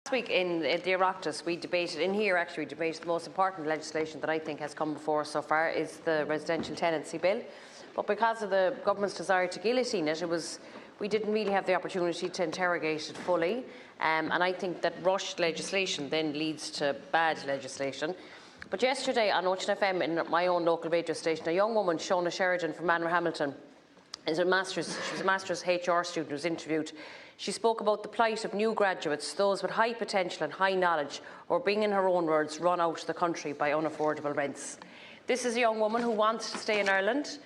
Last week in the Oireachtas, we debated the most important legislation that I think has come before us so far is the residential tenancy bill. But because of the government's desire to guillotine it, we didn't really have the opportunity to interrogate it fully. And I think that rushed legislation then leads to bad legislation. But yesterday on 24FM in my own local radio station, a young woman, Shona from Manorhamilton, she was a master's HR student, was interviewed. She spoke about the plight of new graduates, those with high potential and high knowledge, who are being, in her own words, run out of the country by unaffordable rents. This is a young woman who wants to stay in Ireland,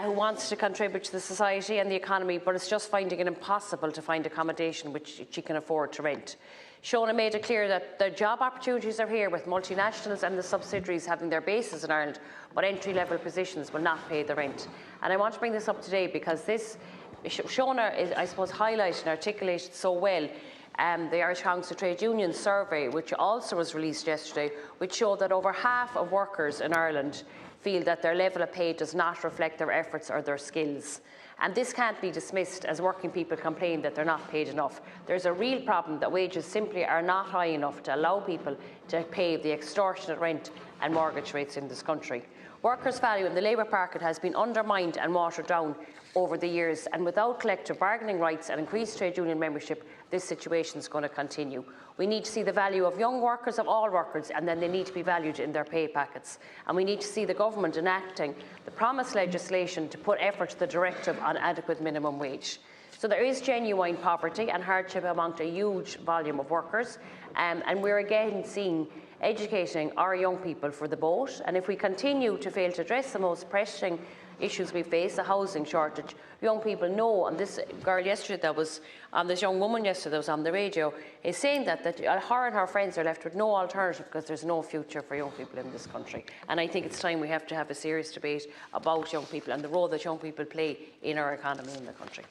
who wants to contribute to the society and the economy, but it's just finding it impossible to find accommodation which she can afford to rent. Shona made it clear that the job opportunities are here, with multinationals and the subsidiaries having their bases in Ireland, but entry-level positions will not pay the rent. And I want to bring this up today because Shona is, I suppose, highlighted and articulated so well the Irish Council Trade Union survey, which also was released yesterday, which showed that over half of workers in Ireland feel that their level of pay does not reflect their efforts or their skills. And this can't be dismissed as working people complain that they're not paid enough. There's a real problem that wages simply are not high enough to allow people to pay the extortionate rent and mortgage rates in this country. Workers' value in the labour market has been undermined and watered down over the years, and without collective bargaining rights and increased trade union membership, this situation is going to continue. We need to see the value of young workers, of all workers, and then they need to be valued in their pay packets. And we need to see the government enacting the promised legislation to put effort to the directive on adequate minimum wage. So there is genuine poverty and hardship amongst a huge volume of workers, and we're again seeing educating our young people for the boat. And if we continue to fail to address the most pressing issues we face, the housing shortage, young people know, and this girl yesterday that was this young woman yesterday that was on the radio is saying that her and her friends are left with no alternative because there's no future for young people in this country. And I think it's time we have to have a serious debate about young people and the role that young people play in our economy in the country.